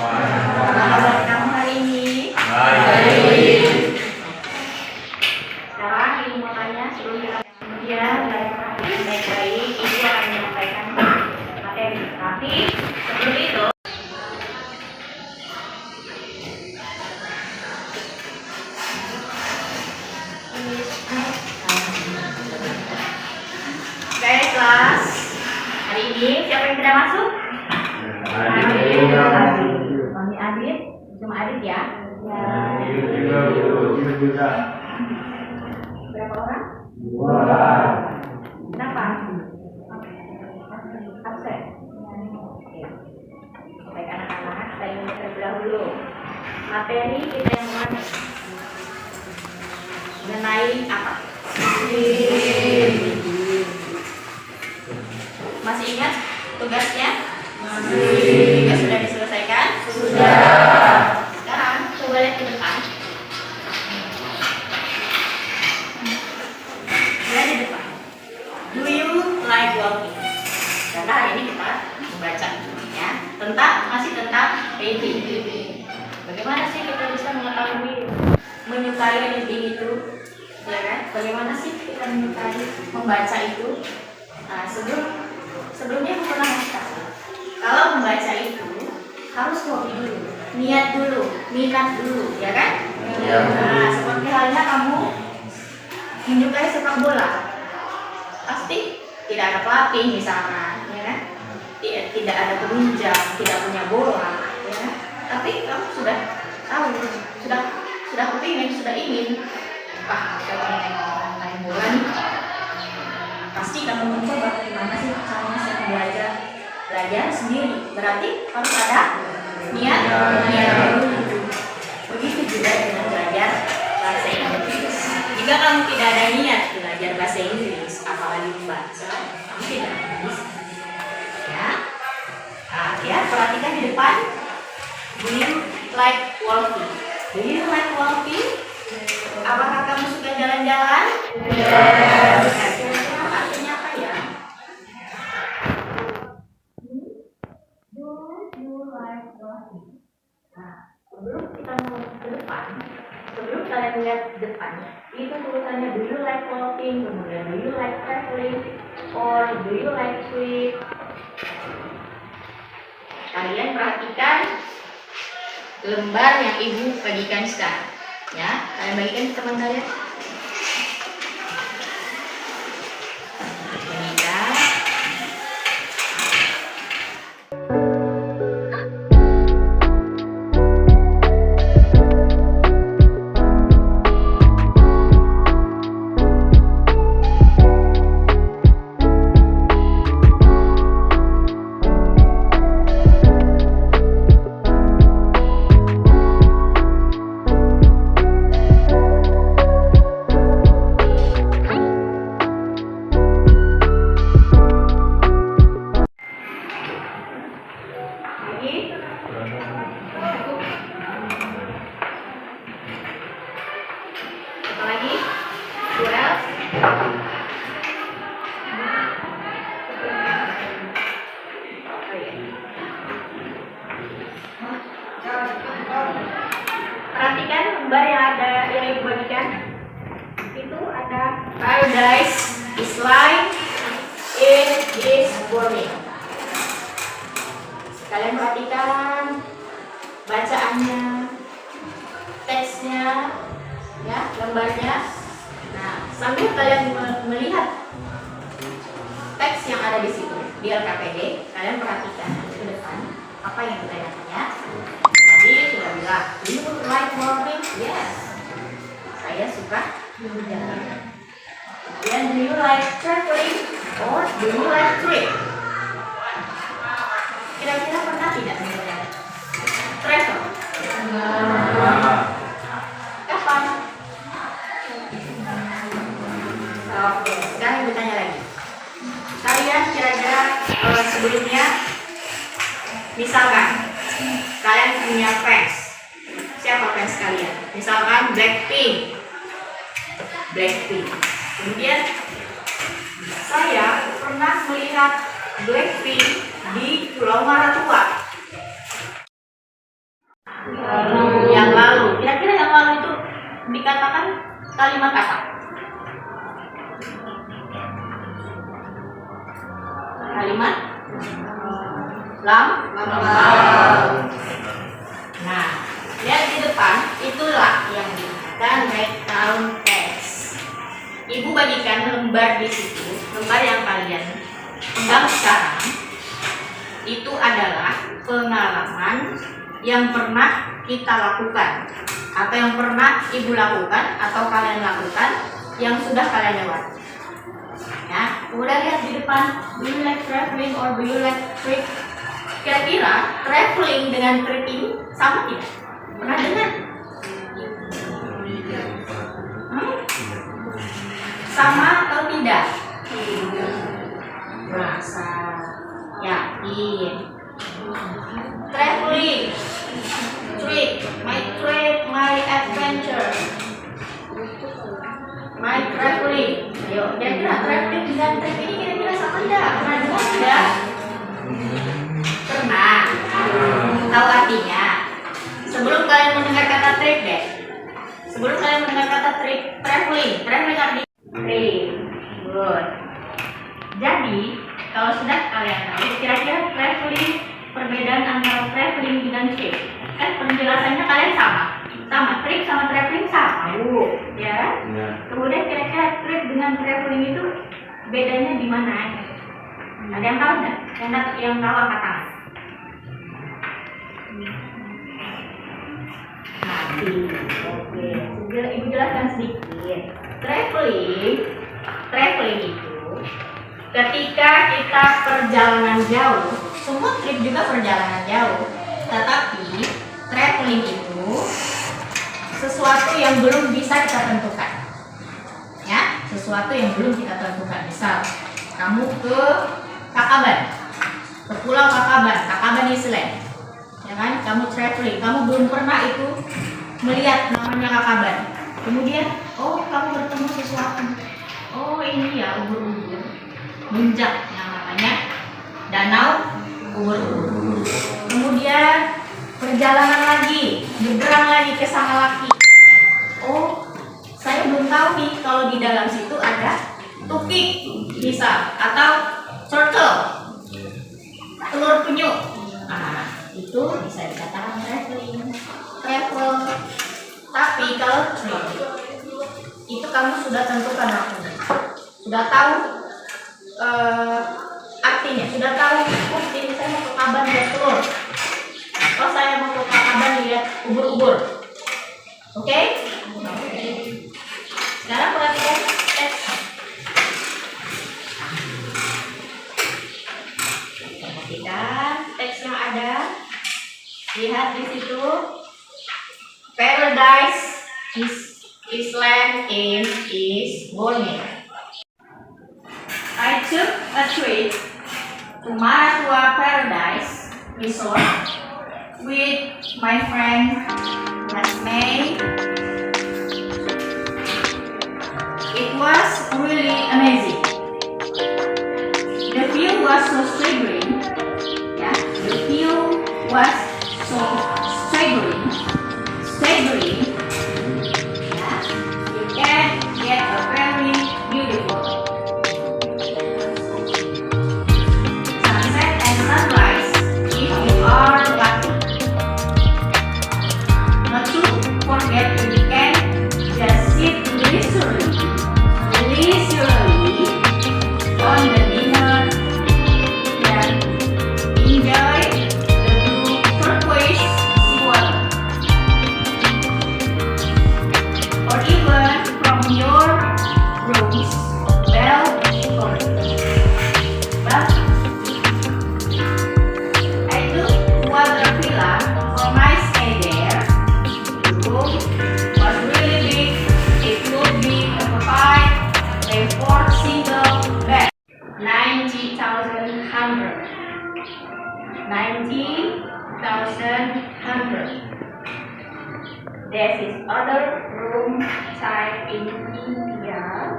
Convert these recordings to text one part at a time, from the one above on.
Kabar kamu hari ini? Baik. Sekarang Ibu mau tanya sebelum kita kemudian baik-baik Ibu akan menyampaikan materi. Tapi sebelum itu oke kelas, hari ini siapa yang tidak masuk? Mami Adit, cuma Adit ya? Berapa orang? 2. Kenapa? Absen. Baik anak-anak, saya ingin terlebih dahulu materi kita yang mana? Mengenai apa? Masih ingat tugasnya? Tugas sudah diselesaikan? Sudah. Sekarang coba lihat ke depan. Lihat di depan. Do you like walking? Karena hari ini kita membaca ya masih tentang reading. Bagaimana sih kita bisa mengetahui menyukai reading itu? Ya kan? Bagaimana sih kita menyukai membaca itu? Nah, sebelumnya aku pernah ngasih kalau membaca itu harus hobi dulu, niat dulu, minat dulu, ya kan? Ya. Nah, seperti halnya kamu menyukai sepak bola, pasti tidak ada pelatih misalnya, ya kan? Tidak ada penunjang, tidak punya bola, ya kan? Tapi kamu sudah tahu, sudah ingin, saya main bola nih. Pasti kamu mencoba gimana sih caranya saya belajar sendiri. Berarti harus ada niat dulu. Begitu juga dengan belajar bahasa Inggris. Jika kamu tidak ada niat belajar bahasa Inggris, apalagi membaca, kamu tidak bisa. Ya, ya perhatikan di depan. Do you like walking? Do you like walking? Apakah kamu suka jalan-jalan? Yes. Artinya apa ya? Do you like walking? Nah, sebelum kita mau ke depan, sebelum kalian lihat depan, itu tulisannya do you like walking, kemudian do you like traveling, or do you like sweet. Kalian perhatikan lembar yang ibu bagikan sekarang. Ya, kalian bagikan ke teman kalian. Lagi? What else? Perhatikan lembar yang ibu bagikan. Itu ada paradise is like it is burning. Kalian perhatikan bacaannya, teksnya, ya, lembarnya. Nah, sambil kalian melihat teks yang ada di situ di LKPD, kalian perhatikan ke depan apa yang ditanyakannya. Tadi sudah bilang, do you like walking? Yes, saya suka berjalan. Kemudian, do you like traveling or do you like trip? Kira-kira pernah tidak mendengar travel? Kapan? Oke, sekarang ibu tanya lagi. Kalian kira-kira sebelumnya, misalkan kalian punya fans, siapa fans kalian? Misalkan Blackpink. Kemudian saya pernah melihat Blackpink di Pulau Maratua. Yang lalu. Kira-kira yang lalu itu dikatakan kalimat apa? Kalimat Nah, lihat di depan, itulah yang dikatakan background text. Ibu bagikan lembar di situ, lembar yang kalian pegang sekarang. Itu adalah pengalaman yang pernah kita lakukan, atau yang pernah ibu lakukan, atau kalian lakukan, yang sudah kalian lewati. Ya, udah lihat di depan, do you like traveling or do you like trip? Kira-kira traveling dengan trip ini sama tidak? Pernah dengar? Sama atau tidak? Rasa yakin. Traveling, trip, my adventure, my traveling. Ayo, kira-kira traveling dan trip ini kira-kira sama tidak? Pernah dengar tidak? Pernah. Tahu artinya? Sebelum kalian mendengar kata trip deh. Sebelum kalian mendengar kata trip, traveling artinya trip. Good. Jadi, kalau sudah kalian tahu, kira-kira traveling, perbedaan antara traveling dengan trip. Kan penjelasannya kalian sama. Sama, trip sama traveling sama, ya. Kemudian kira-kira trip dengan traveling itu bedanya di mana? Ada yang tahu nggak? Yang tahu angkat tangan. Oke. Ibu jelaskan sedikit. Traveling itu ketika kita perjalanan jauh. Semua trip juga perjalanan jauh. Tetapi traveling itu sesuatu yang belum bisa kita tentukan. Ya, sesuatu yang belum kita tentukan. Misal, kamu ke Takaban, ke Pulau Takaban Island. Ya kan, kamu traveling, kamu belum pernah itu melihat namanya Takaban. Kemudian, oh kamu bertemu sesuatu. Oh ini ya ubur-ubur, muncak yang namanya Danau Ubur-ubur. Kemudian perjalanan lagi, nyebrang lagi ke sana lagi. Oh, saya belum tahu nih kalau di dalam situ ada tukik bisa atau turtle, telur penyu. Nah, itu bisa dikatakan travel. Tapi kalau trip itu kamu sudah tentukan waktunya, sudah tahu artinya, sudah tahu. Oh, ini saya mau ke Takaban lihat telur. Oh, saya mau ke Takaban lihat ubur-ubur. Oke? Sekarang perhatikan teks. Perhatikan teks yang ada. Lihat di situ. Paradise Island is Borneo. I took a trip to Maratua Paradise Resort with my friend last May. It was really amazing. The view was so staggering. Yeah, the view was so staggering. Yeah, you can get a very beautiful sunset and sunrise if you are lucky. Not to forget, you can just sit leisurely on the dinner and enjoy the blue turquoise seawater. Or even from your room's balcony. I took water villa for my stay there. The room was really big. It would be occupied by 4 single beds. 90,100. This is other room type in India,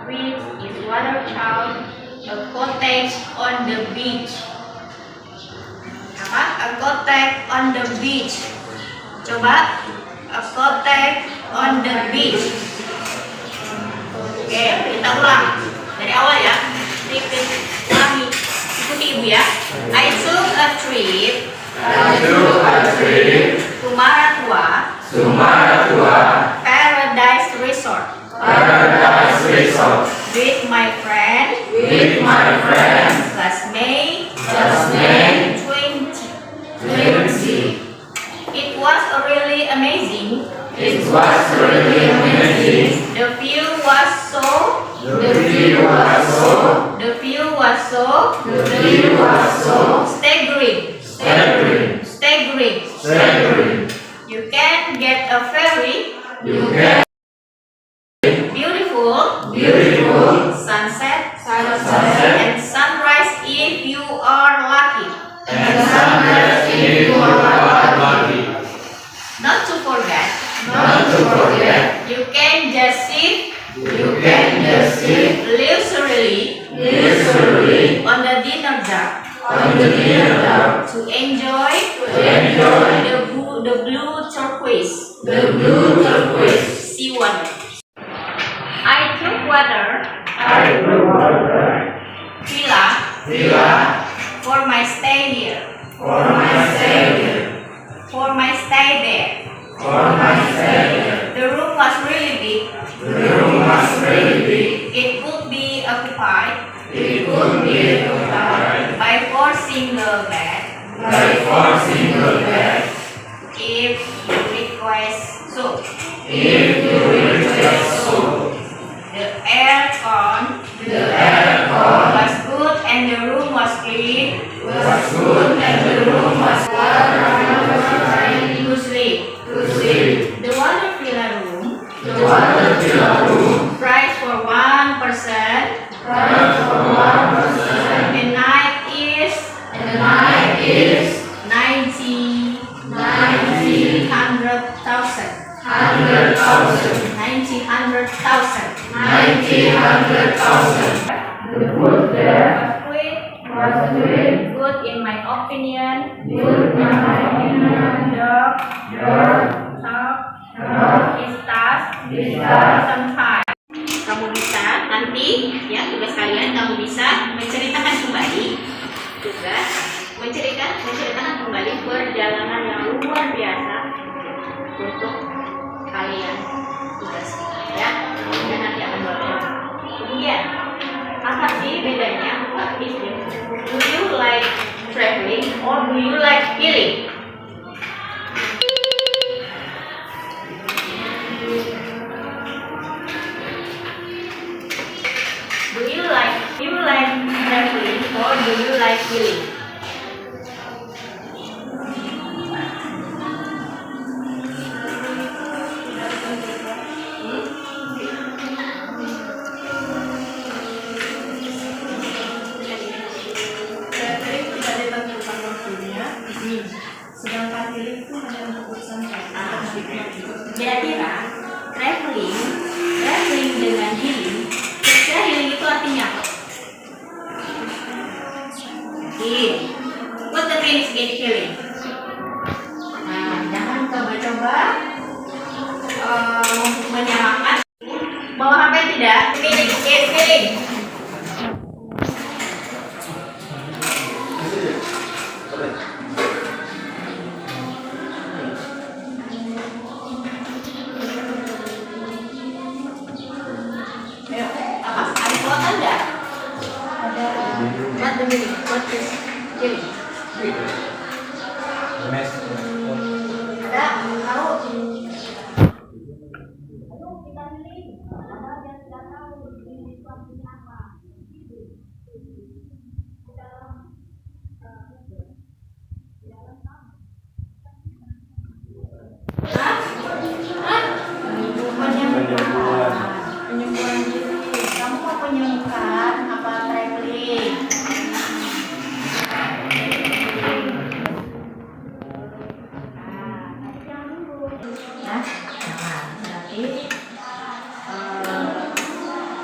which is what are called a cottage on the beach. Apa? A cottage on the beach. Coba cottage on the beach. Oke, kita ulang dari awal ya. Repeat, ulangi. Ikuti ibu ya. I took a trip to Maratua Paradise Resort with my friend classmate 20. It was really amazing. The view was so staggering. You can get a very beautiful sunset and sunrise if you are lucky. Not to forget, you can just sit leisurely on the dinner jar to enjoy the blue turquoise seawater. I took water villa for my stay here. The room was really big. It could be occupied by 4 single beds. If you request so. The aircon was good and the room was clean. To sleep. The water villa room price for 1 person. The night is 90,000. The food there was good in my opinion. Sometimes. Kamu bisa nanti ya tugas kalian, kamu bisa menceritakan kembali perjalanan yang luar biasa untuk kalian tugas ya, dan nanti akan bawa. Kemudian apa sih bedanya? What is this? Do you like traveling or do you like healing? Do you like traveling or do you like healing? Sedangkan healing itu hanya untuk urusan Kira-kira traveling dengan healing, kira-kira healing itu artinya apa? What the meaning is healing? Nah, jangan coba-coba menyamakan. Bawa HP tidak? Healing. What is healing? Ada tahu? Ayo kita healing. Ada yang tidak tahu healing itu artinya apa? Penyembuhan diri. Kamu mau penyembuhan apa traveling?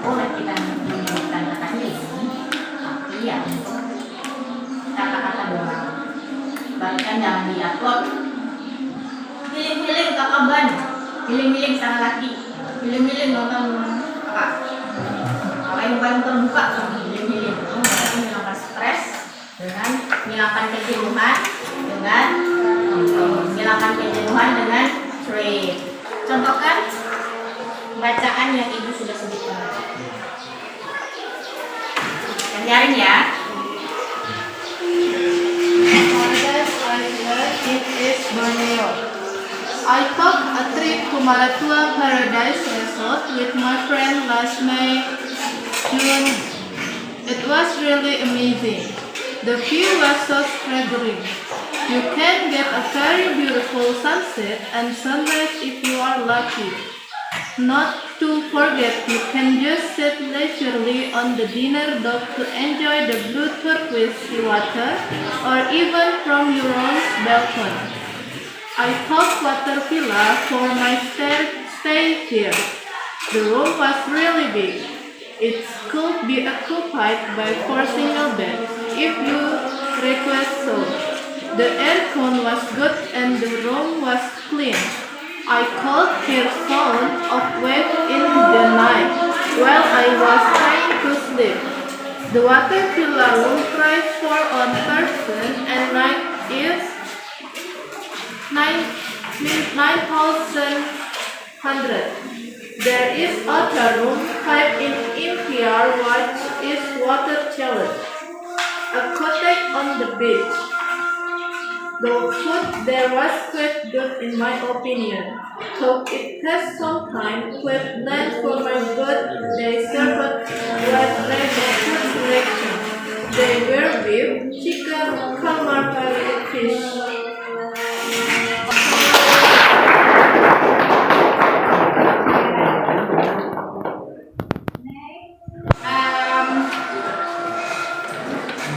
Boleh kita menyebutkan kata healing, tapi ya kata-kata doang. Bahkan jangan diupload Miling-miling kakaban, miling-miling sang laki, miling-miling nonton apa? Apa yang paling terbuka tuh? Miling-miling. Menghilangkan stres dengan menghilangkan trade. Contohkan bacaan yang ibu sudah sebutkan. Dengarin ya. Paradise Island is Borneo. I took a trip to Malatua Paradise Resort with my friend last May, June. It was really amazing. The view was so staggering. You can get a very beautiful sunset and sunrise if you are lucky. Not to forget, you can just sit leisurely on the dinner dock to enjoy the blue turquoise seawater or even from your own balcony. I took Water Villa for my stay here. The room was really big. It could be occupied by 4 single beds if you request so. The aircon was good and the room was clean. I could hear sound of waves in the night while I was trying to sleep. The Water Villa room price for one person and night is 9,100. There is other room type in Impiar which is water challenge. A cottage on the beach. The food there was quite good in my opinion. Though it has some time, quite bland for my good, they served wide range of food selection. They were beef, chicken, calamari, fish.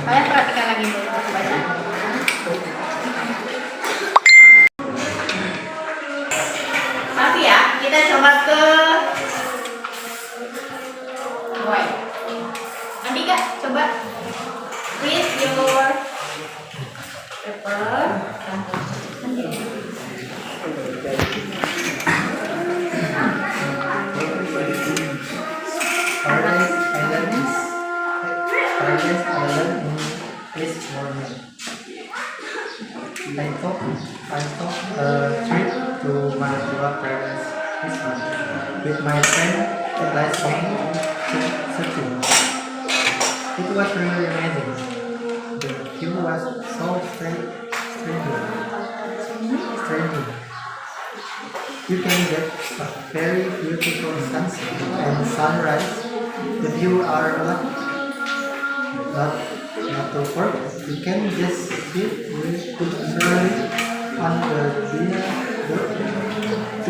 Kalian perhatikan lagi dulu aku baca. Tapi ya, kita coba ke boy. Andika, coba with your paper. Paradise Island is Borneo. I took a trip to Malatua Paradise Resort with my friend last May, June. It was really amazing. The view was so striking. You can get a very beautiful sunset and sunrise. The view are not to forget. You can just sit leisurely on the dinner to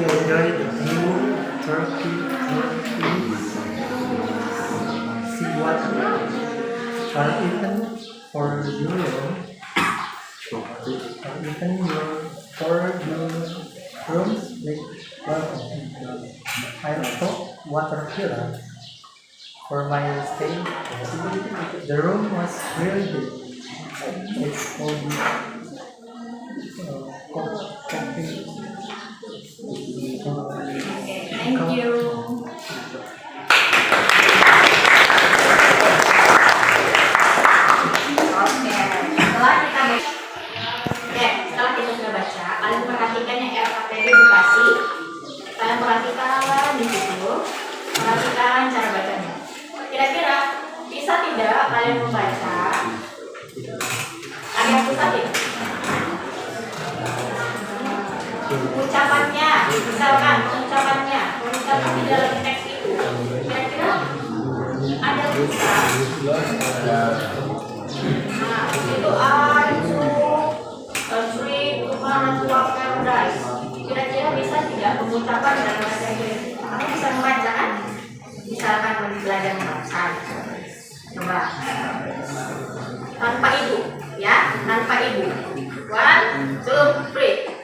enjoy the view, turquoise seawater, or even for your rooms with balcony. I took Water Villa for my stay. The room was really big. It's called Thank you. Setelah kita sudah baca, kalian perhatikan yang RKPD Bekasi. Kalian perhatikan di situ, perhatikan cara bacanya. Kira-kira bisa tidak kalian membaca? Ada yang susah tidak? Ucapannya, misalkan ucapan di dalam teks itu, kira-kira ada susah? Nah, itu trip to Malatua Paradise. Kira-kira bisa tidak pengucapan dalam bahasa Inggris? Kamu bisa membaca kan? Misalkan belajar membaca. Coba. Tanpa ibu, ya, tanpa ibu. 1, 2, 3.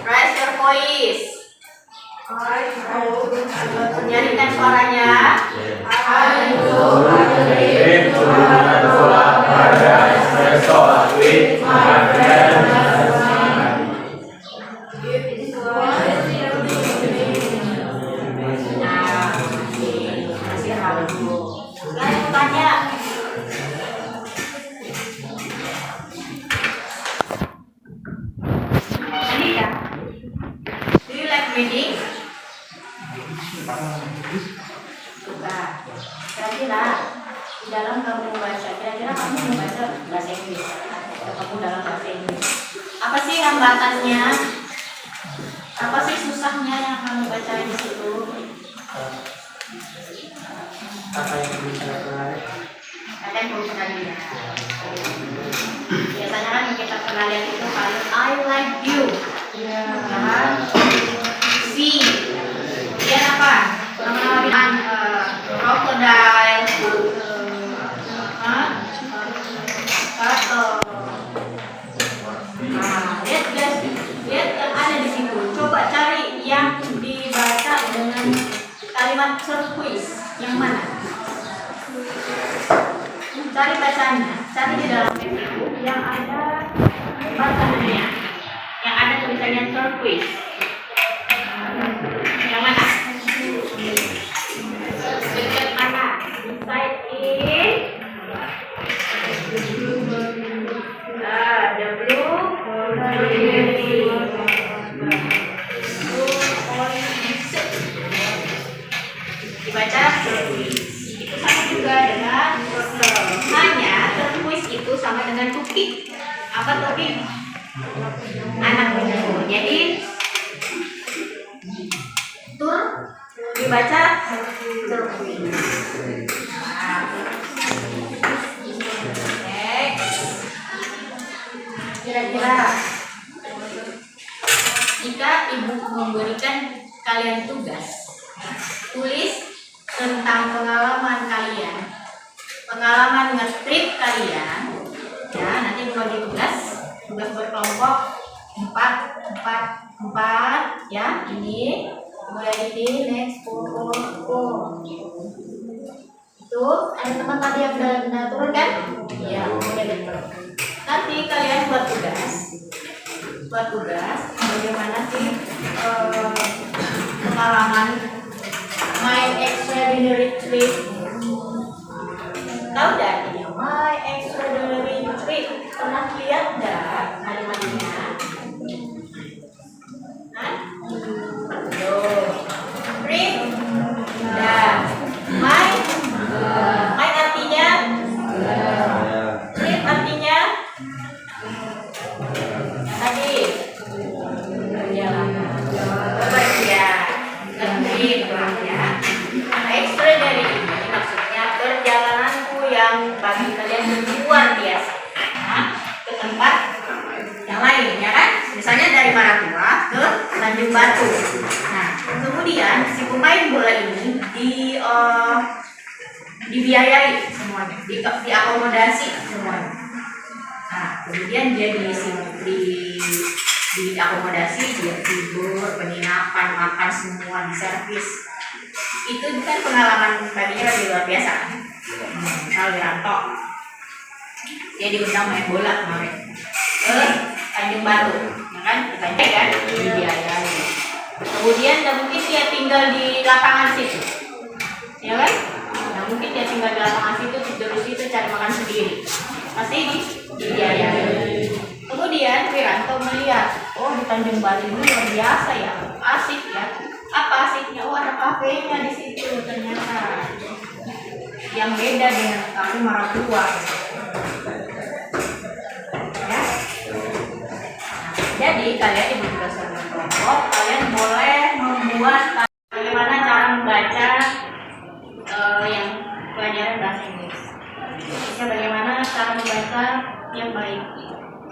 Raise your voice. Nyanyikan suaranya. I know. Lalu tanya. Anita, do you like reading? Suka. Kira-kira di dalam kamu membaca, kira-kira kamu membaca bahasa Inggris atau kamu dalam bahasa Inggris? Apa sih hambatannya? Apa sih susahnya yang kamu baca di situ? Apa yang bisa menarik? Kalian belum pernah lihat. Biasanya kan yang kita pernah lihat itu kalian I like you. Kan? See. Dia apa? Pengenalan crocodile. Turtle. Nah, lihat guys, lihat yang ada di situ. Coba cari yang dibaca dengan kalimat turquoise. Yang mana? Cari bacanya, cari di dalam itu yang ada bacanya, yang ada tulisannya turquoise. Yang mana? Dekat mana? Inside in. The blue dibaca turquoise. Itu sama juga dengan turtle. Hanya turquoise itu sama dengan tupik. Apa tupik? Anak buku. Jadi tur dibaca turquoise. Kira-kira jika ibu memberikan kalian tugas, tulis tentang pengalaman kalian, pengalaman nge-trip kalian, ya nanti berbagi tugas berkelompok 4, ya ini mulai di next 4. Itu ada teman tadi yang udah turun kan? Iya, udah betul. Nanti kalian buat tugas bagaimana sih pengalaman my extraordinary trip. Tahu dah ini my extraordinary trip, pernah lihat dah kalimatnya? Hah? Trip dah. My artinya trip artinya tadi perjalanan. Trip lah ya. Extraordinary ini maksudnya perjalananku yang bagi kalian luar biasa, nah, ke tempat yang lain, ya kan? Misalnya dari Maratua ke Tanjung Batu. Nah, kemudian si pemain bola ini dibiayai semuanya, diakomodasi semuanya. Nah, kemudian dia diakomodasi, dia tidur, penginapan, makan semua diservis. Itu kan pengalaman tadinya lebih luar biasa kan? Misal Wiranto dia diundang main bola kemarin ke Tanjung Batu, ya kan? Kita kan dibiayai. Kemudian mungkin dia tinggal di lapangan situ, ya kan? Nah, mungkin dia tinggal di lapangan situ, tidur di situ, cari makan sendiri, pasti dibiayai. Kemudian Wiranto melihat, oh di Tanjung Batu ini luar biasa ya, asik ya. Apa asiknya? Oh ada kafenya di situ ternyata, yang beda dengan kafe Maratua. Ya. Jadi kalian ibu juga sudah kelompok, kalian boleh membuat bagaimana cara membaca yang pelajaran bahasa Inggris. Maksudnya bagaimana cara membaca yang baik.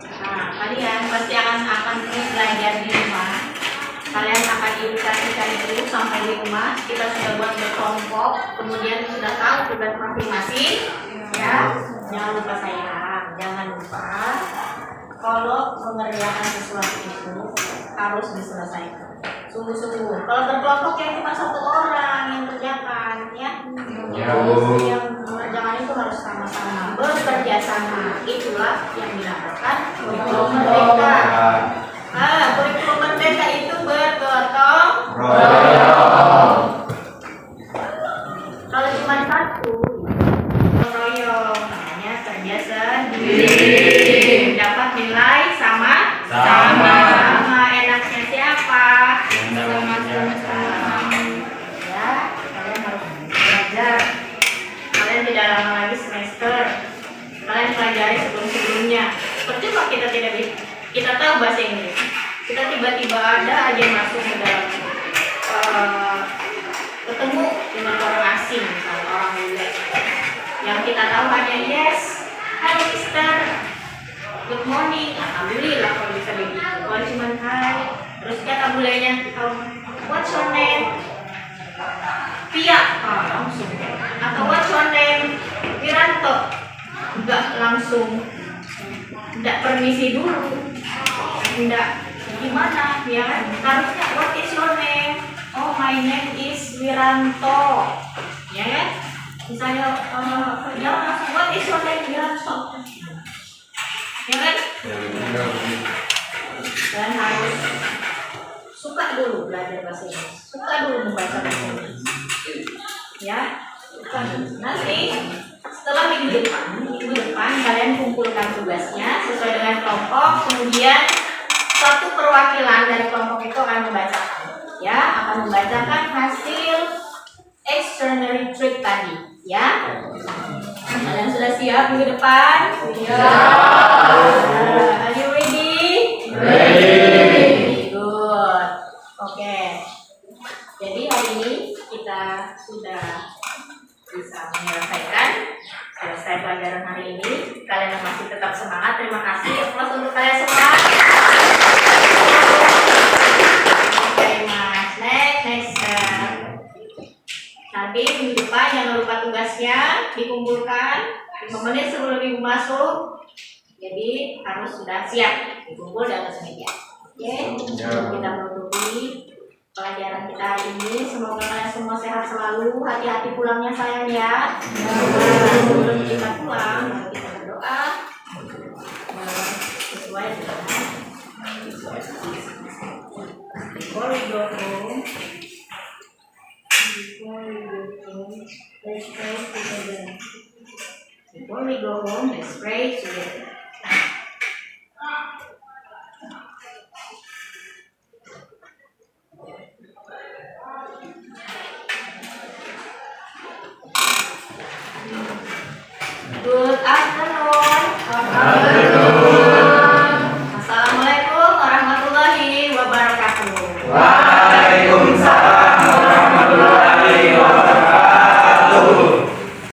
Nah, kalian pasti akan terus belajar di rumah. Kalian akan diedukasikan dulu sampai di rumah. Kita sudah buat berkelompok, kemudian sudah tahu tugas masing-masing. Ya, jangan lupa sayang, jangan lupa kalau mengerjakan sesuatu itu harus diselesaikan. Sungguh-sungguh. Kalau berkelompok yang cuma satu orang yang kerjakan, ya, yang mengerjakan itu harus sama-sama bekerja sama. Itulah yang dinamakan kurikulum merdeka. Kurikulum merdeka itu bergotong royong. Kalau cuma satu royong, makanya kerja sendiri. Dapat nilai sama. Enaknya siapa? Sama-sama. Ya, kalian harus belajar. Kalian tidak lama lagi semester. Kalian pelajari sebelum-sebelumnya. Percuma kita tahu bahasa Inggris. Kita tiba-tiba ada aja yang masuk ke dalam ketemu dengan orang asing, misalnya orang bule. Yang kita tahu hanya yes, hello mister, good morning, alhamdulillah kalau bisa begitu. Kalau cuma hai, terus kata bulenya, what's your name? Pia, langsung. Atau what's your name? Wiranto, enggak langsung, enggak permisi dulu, enggak gimana, ya kan? Harusnya what is your name? Oh, my name is Wiranto, ya kan? Misalnya jangan langsung what is your name? Wiranto, ya kan? Dan harus suka dulu belajar bahasa Inggris, suka dulu membaca bahasa Inggris, ya. Nanti setelah minggu depan kalian kumpulkan tugasnya sesuai dengan kelompok, kemudian satu perwakilan dari kelompok itu akan membacakan, ya, akan membacakan hasil extraordinary treat tadi, ya. Kalian sudah siap minggu depan? Ya. Are you ready? Ready. Good. Oke. Jadi hari ini kita sudah bisa menyelesaikan pelajaran hari ini. Kalian masih tetap semangat. Terima kasih. Aplaus untuk kalian semua. Very much. Next. Nanti minggu depan jangan lupa tugasnya dikumpulkan 5 menit sebelum minggu masuk. Jadi harus sudah siap dikumpul di atas meja. Oke. Kita menutupi pelajaran kita hari ini. Semoga kalian semua sehat selalu. Hati-hati pulangnya sayang ya. Sebelum kita pulang kita berdoa sesuai dengan before we go home. Let's pray together. Before we go home, let's pray together. Good.